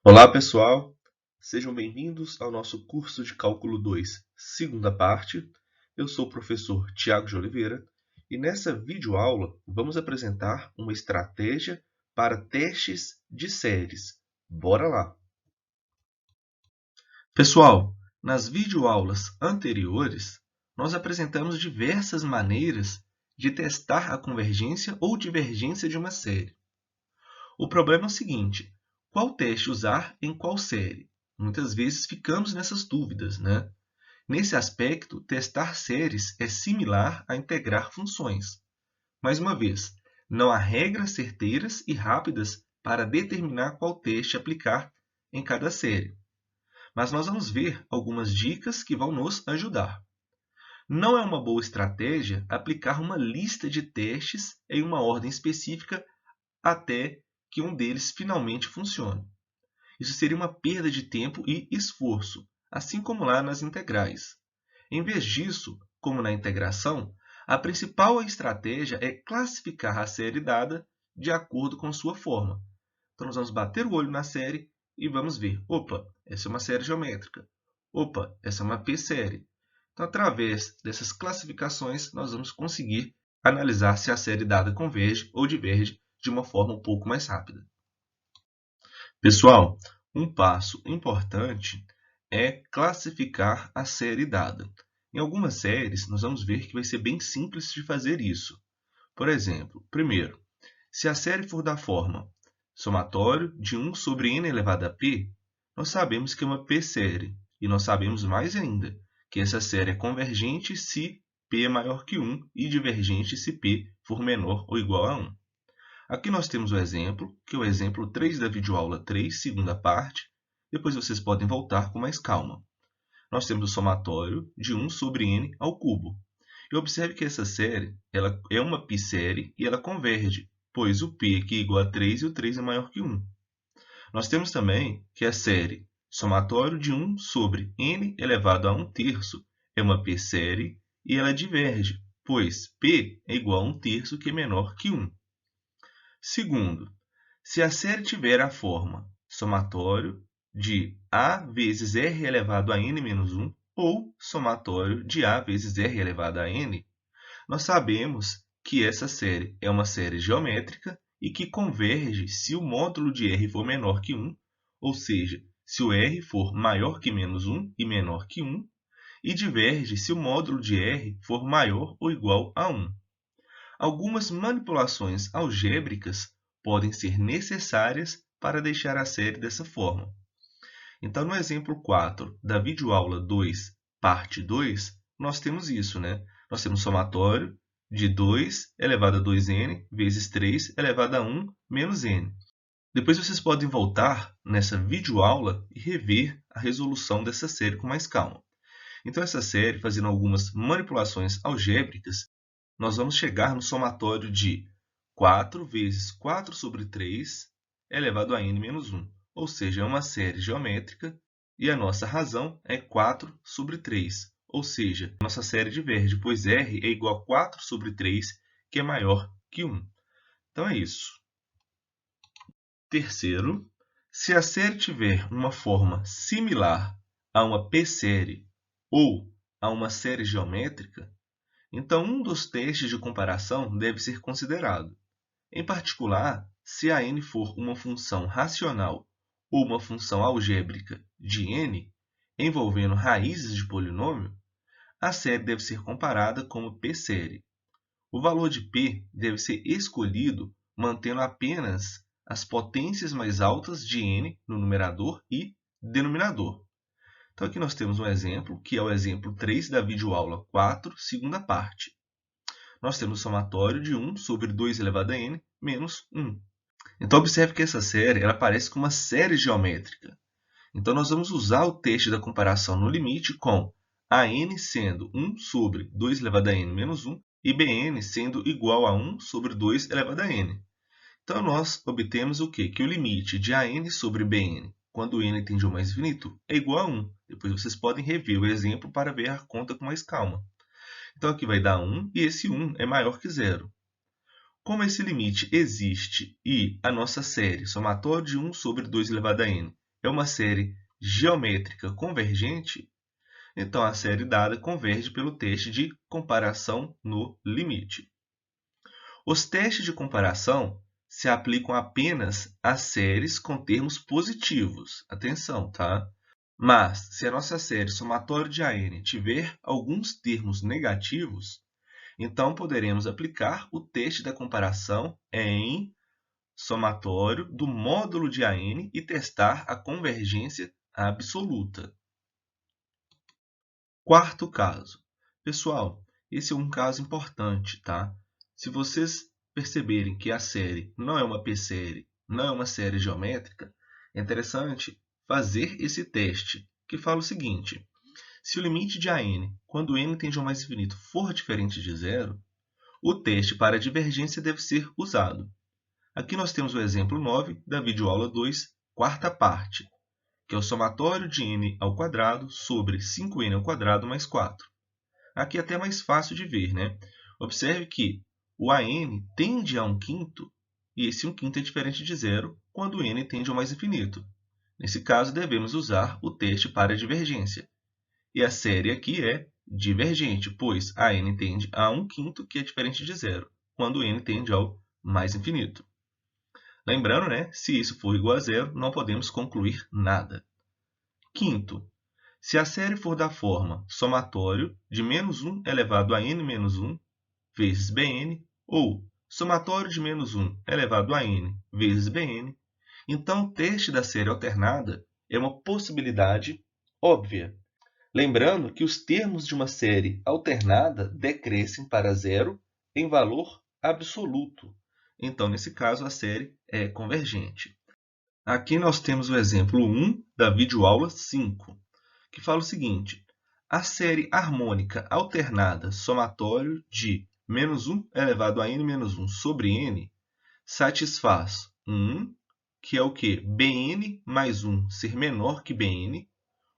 Olá, pessoal! Sejam bem-vindos ao nosso curso de Cálculo 2, segunda parte. Eu sou o professor Tiago de Oliveira e nessa videoaula vamos apresentar uma estratégia para testes de séries. Bora lá! Pessoal, nas videoaulas anteriores, nós apresentamos diversas maneiras de testar a convergência ou divergência de uma série. O problema é o seguinte: qual teste usar em qual série? Muitas vezes ficamos nessas dúvidas, né? Nesse aspecto, testar séries é similar a integrar funções. Mais uma vez, não há regras certeiras e rápidas para determinar qual teste aplicar em cada série. Mas nós vamos ver algumas dicas que vão nos ajudar. Não é uma boa estratégia aplicar uma lista de testes em uma ordem específica até que um deles finalmente funcione. Isso seria uma perda de tempo e esforço, assim como lá nas integrais. Em vez disso, como na integração, a principal estratégia é classificar a série dada de acordo com sua forma. Então, nós vamos bater o olho na série e vamos ver: opa, essa é uma série geométrica. Opa, essa é uma p-série. Então, através dessas classificações, nós vamos conseguir analisar se a série dada converge ou diverge de uma forma um pouco mais rápida. Pessoal, um passo importante é classificar a série dada. Em algumas séries, nós vamos ver que vai ser bem simples de fazer isso. Por exemplo, primeiro, se a série for da forma somatório de 1 sobre n elevado a p, nós sabemos que é uma p-série. E nós sabemos mais ainda que essa série é convergente se p é maior que 1 e divergente se p for menor ou igual a 1. Aqui nós temos o exemplo, que é o exemplo 3 da videoaula 3, segunda parte. Depois vocês podem voltar com mais calma. Nós temos o somatório de 1 sobre n ao cubo. E observe que essa série ela é uma π-série e ela converge, pois o p aqui é igual a 3 e o 3 é maior que 1. Nós temos também que a série somatório de 1 sobre n elevado a 1/3 é uma π-série e ela diverge, pois p é igual a 1/3 que é menor que 1. Segundo, se a série tiver a forma somatório de a vezes r elevado a n menos 1 ou somatório de a vezes r elevado a n, nós sabemos que essa série é uma série geométrica e que converge se o módulo de r for menor que 1, ou seja, se o r for maior que menos 1 e menor que 1, e diverge se o módulo de r for maior ou igual a 1. Algumas manipulações algébricas podem ser necessárias para deixar a série dessa forma. Então, no exemplo 4 da videoaula 2, parte 2, nós temos isso, né? Nós temos somatório de 2 elevado a 2n vezes 3 elevado a 1 menos n. Depois vocês podem voltar nessa videoaula e rever a resolução dessa série com mais calma. Então, essa série, fazendo algumas manipulações algébricas, nós vamos chegar no somatório de 4 vezes 4 sobre 3 elevado a n menos 1. Ou seja, é uma série geométrica e a nossa razão é 4 sobre 3. Ou seja, nossa série diverge, pois r é igual a 4 sobre 3, que é maior que 1. Então é isso. Terceiro, se a série tiver uma forma similar a uma p-série ou a uma série geométrica, então um dos testes de comparação deve ser considerado. Em particular, se a n for uma função racional ou uma função algébrica de n, envolvendo raízes de polinômio, a série deve ser comparada como p-série. O valor de p deve ser escolhido mantendo apenas as potências mais altas de n no numerador e denominador. Então, aqui nós temos um exemplo, que é o exemplo 3 da videoaula 4, segunda parte. Nós temos o somatório de 1 sobre 2 elevado a n menos 1. Então, observe que essa série ela parece com uma série geométrica. Então, nós vamos usar o teste da comparação no limite com a n sendo 1 sobre 2 elevado a n menos 1 e bn sendo igual a 1 sobre 2 elevado a n. Então, nós obtemos o quê? Que o limite de an sobre bn, quando n tende ao mais infinito, é igual a 1. Depois vocês podem rever o exemplo para ver a conta com mais calma. Então, aqui vai dar 1 e esse 1 é maior que 0. Como esse limite existe e a nossa série somatório de 1 sobre 2 elevado a n é uma série geométrica convergente, então a série dada converge pelo teste de comparação no limite. Os testes de comparação se aplicam apenas a séries com termos positivos. Atenção, tá? Mas, se a nossa série somatório de AN tiver alguns termos negativos, então poderemos aplicar o teste da comparação em somatório do módulo de AN e testar a convergência absoluta. Quarto caso. Pessoal, esse é um caso importante, tá? Se vocês perceberem que a série não é uma p-série, não é uma série geométrica, é interessante fazer esse teste, que fala o seguinte: se o limite de AN, quando n tende ao mais infinito, for diferente de zero, o teste para divergência deve ser usado. Aqui nós temos o exemplo 9 da videoaula 2, quarta parte, que é o somatório de n ao quadrado sobre 5n ao quadrado mais 4. Aqui é até mais fácil de ver, né? Observe que o AN tende a 1/5, e esse 1/5 é diferente de zero quando n tende ao mais infinito. Nesse caso, devemos usar o teste para divergência. E a série aqui é divergente, pois a n tende a 1/5, que é diferente de zero, quando n tende ao mais infinito. Lembrando, né, se isso for igual a zero, não podemos concluir nada. Quinto, se a série for da forma somatório de -1 elevado a n-1 vezes bn, ou somatório de -1 elevado a n vezes bn, então o teste da série alternada é uma possibilidade óbvia. Lembrando que os termos de uma série alternada decrescem para zero em valor absoluto. Então, nesse caso, a série é convergente. Aqui nós temos o exemplo 1 da videoaula 5, que fala o seguinte: a série harmônica alternada somatório de -1 elevado a n-1 sobre n satisfaz 1, que é o quê? Bn mais 1 ser menor que Bn,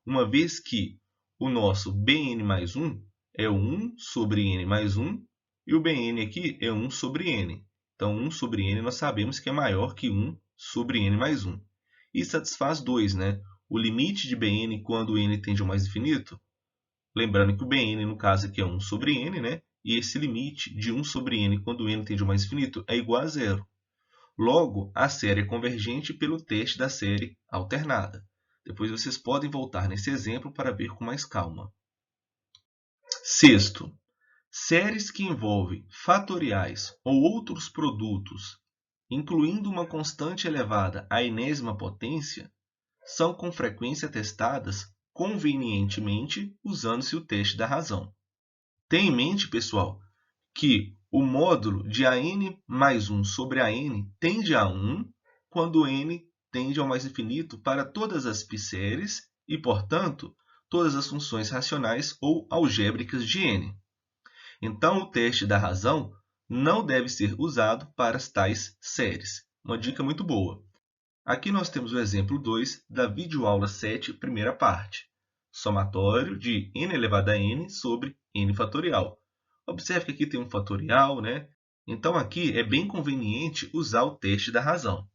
uma vez que o nosso Bn mais 1 é 1 sobre n mais 1, e o Bn aqui é 1 sobre n. Então, 1 sobre n nós sabemos que é maior que 1 sobre n mais 1. E satisfaz 2, né? O limite de Bn quando n tende ao mais infinito. Lembrando que o Bn, no caso aqui, é 1 sobre n, né? E esse limite de 1 sobre n quando n tende ao mais infinito é igual a zero. Logo, a série é convergente pelo teste da série alternada. Depois vocês podem voltar nesse exemplo para ver com mais calma. Sexto, séries que envolvem fatoriais ou outros produtos, incluindo uma constante elevada à enésima potência, são com frequência testadas convenientemente usando-se o teste da razão. Tenha em mente, pessoal, que o módulo de AN mais 1 sobre AN tende a 1 quando n tende ao mais infinito para todas as p-séries e, portanto, todas as funções racionais ou algébricas de n. Então, o teste da razão não deve ser usado para as tais séries. Uma dica muito boa. Aqui nós temos o exemplo 2 da videoaula 7, primeira parte. Somatório de n elevado a n sobre n fatorial. Observe que aqui tem um fatorial, né? Então, aqui é bem conveniente usar o teste da razão.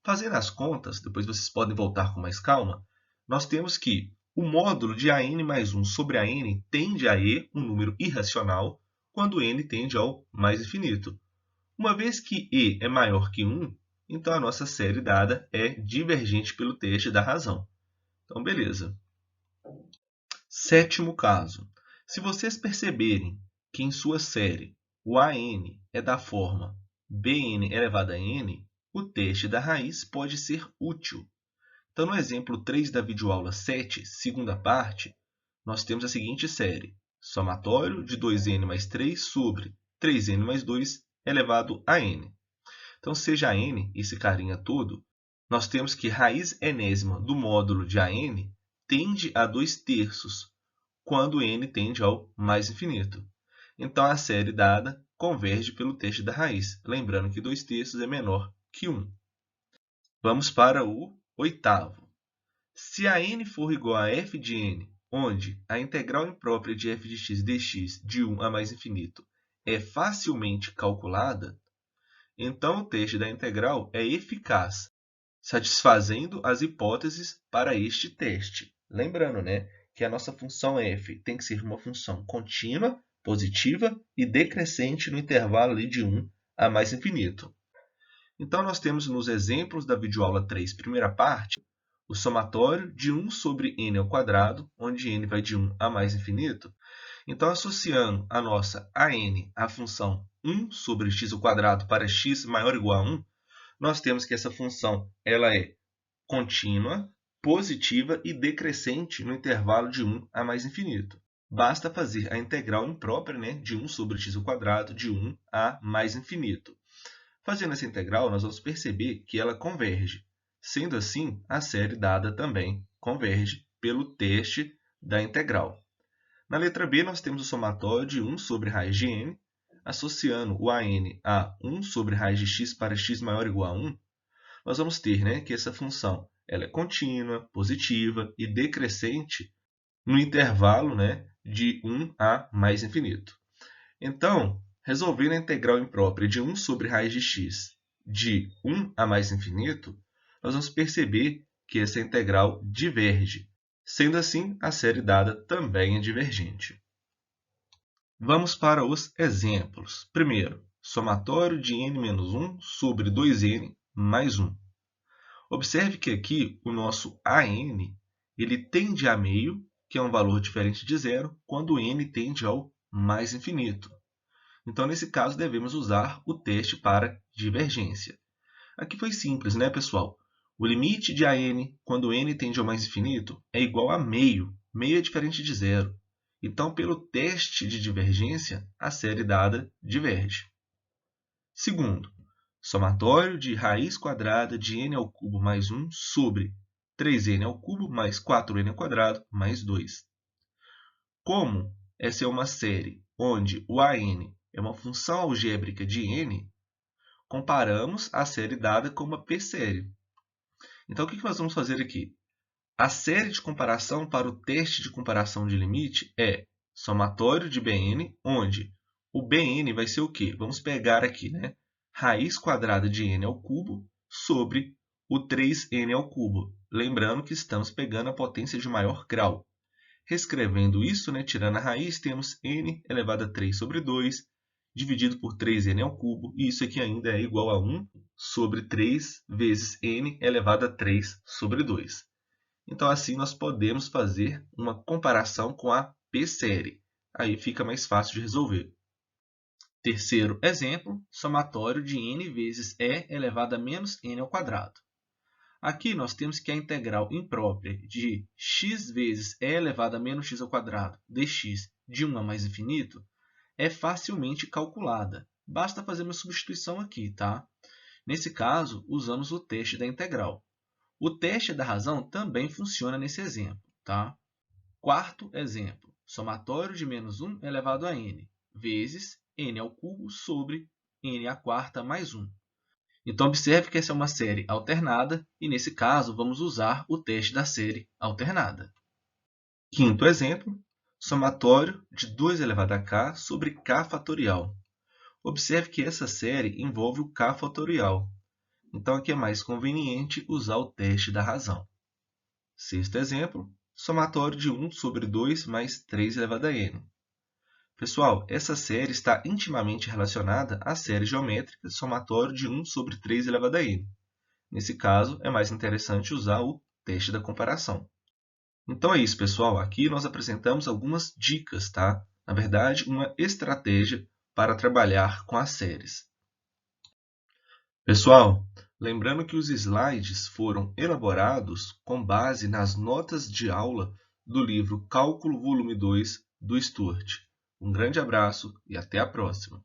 Fazendo as contas, depois vocês podem voltar com mais calma, nós temos que o módulo de AN mais 1 sobre AN tende a E, um número irracional, quando n tende ao mais infinito. Uma vez que E é maior que 1, então a nossa série dada é divergente pelo teste da razão. Então, beleza. Sétimo caso. Se vocês perceberem que em sua série o AN é da forma Bn elevado a n, o teste da raiz pode ser útil. Então, no exemplo 3 da videoaula 7, segunda parte, nós temos a seguinte série: somatório de 2n mais 3 sobre 3n mais 2 elevado a n. Então, seja n, esse carinha todo, nós temos que raiz enésima do módulo de AN tende a 2/3, quando n tende ao mais infinito. Então, a série dada converge pelo teste da raiz, lembrando que 2/3 é menor que 1. Vamos para o oitavo. Se a n for igual a f de n, onde a integral imprópria de f de x dx de 1 a mais infinito é facilmente calculada, então o teste da integral é eficaz. satisfazendo as hipóteses para este teste. Lembrando, né, que a nossa função f tem que ser uma função contínua, positiva e decrescente no intervalo ali de 1 a mais infinito. Então, nós temos nos exemplos da videoaula 3, primeira parte, o somatório de 1 sobre n ao quadrado, onde n vai de 1 a mais infinito. Então, associando a nossa a n à função 1 sobre x ao quadrado para x maior ou igual a 1, nós temos que essa função ela é contínua, positiva e decrescente no intervalo de 1 a mais infinito. Basta fazer a integral imprópria, né, de 1 sobre x ao quadrado de 1 a mais infinito. Fazendo essa integral, nós vamos perceber que ela converge. Sendo assim, a série dada também converge pelo teste da integral. Na letra B, nós temos o somatório de 1 sobre raiz de n, associando o AN a 1 sobre raiz de x para x maior ou igual a 1, nós vamos ter, né, que essa função ela é contínua, positiva e decrescente no intervalo, né, de 1 a mais infinito. Então, resolvendo a integral imprópria de 1 sobre raiz de x de 1 a mais infinito, nós vamos perceber que essa integral diverge. Sendo assim, a série dada também é divergente. Vamos para os exemplos. Primeiro, somatório de n-1 sobre 2n mais 1. Observe que aqui o nosso AN ele tende a meio, que é um valor diferente de zero, quando n tende ao mais infinito. Então, nesse caso, devemos usar o teste para divergência. Aqui foi simples, né, pessoal? O limite de AN, quando n tende ao mais infinito, é igual a meio. Meio é diferente de zero. Então, pelo teste de divergência, a série dada diverge. Segundo, somatório de raiz quadrada de n ao cubo mais 1 sobre 3n ao cubo mais 4n ao quadrado mais 2. Como essa é uma série onde o AN é uma função algébrica de n, comparamos a série dada com uma p-série. Então, o que nós vamos fazer aqui? A série de comparação para o teste de comparação de limite é somatório de Bn, onde o Bn vai ser o quê? Vamos pegar aqui, né? Raiz quadrada de n ao cubo sobre o 3n ao cubo. Lembrando que estamos pegando a potência de maior grau. Reescrevendo isso, né, tirando a raiz, temos n elevado a 3 sobre 2, dividido por 3n ao cubo, e isso aqui ainda é igual a 1 sobre 3 vezes n elevado a 3 sobre 2. Então, assim, nós podemos fazer uma comparação com a p-série. Aí fica mais fácil de resolver. Terceiro exemplo, somatório de n vezes e elevado a menos n ao quadrado. Aqui nós temos que a integral imprópria de x vezes e elevado a menos x ao quadrado dx de 1 a mais infinito é facilmente calculada. Basta fazer uma substituição aqui, tá? Nesse caso, usamos o teste da integral. O teste da razão também funciona nesse exemplo, tá? Quarto exemplo, somatório de menos 1 elevado a n, vezes n ao cubo sobre n à quarta mais 1. Então, observe que essa é uma série alternada e, nesse caso, vamos usar o teste da série alternada. Quinto exemplo, somatório de 2 elevado a k sobre k fatorial. Observe que essa série envolve o k fatorial. Então, aqui é mais conveniente usar o teste da razão. Sexto exemplo, somatório de 1 sobre 2 mais 3 elevado a n. Pessoal, essa série está intimamente relacionada à série geométrica somatório de 1 sobre 3 elevado a n. Nesse caso, é mais interessante usar o teste da comparação. Então é isso, pessoal. Aqui nós apresentamos algumas dicas, tá? Na verdade, uma estratégia para trabalhar com as séries. Pessoal, lembrando que os slides foram elaborados com base nas notas de aula do livro Cálculo Volume 2 do Sturt. Um grande abraço e até a próxima!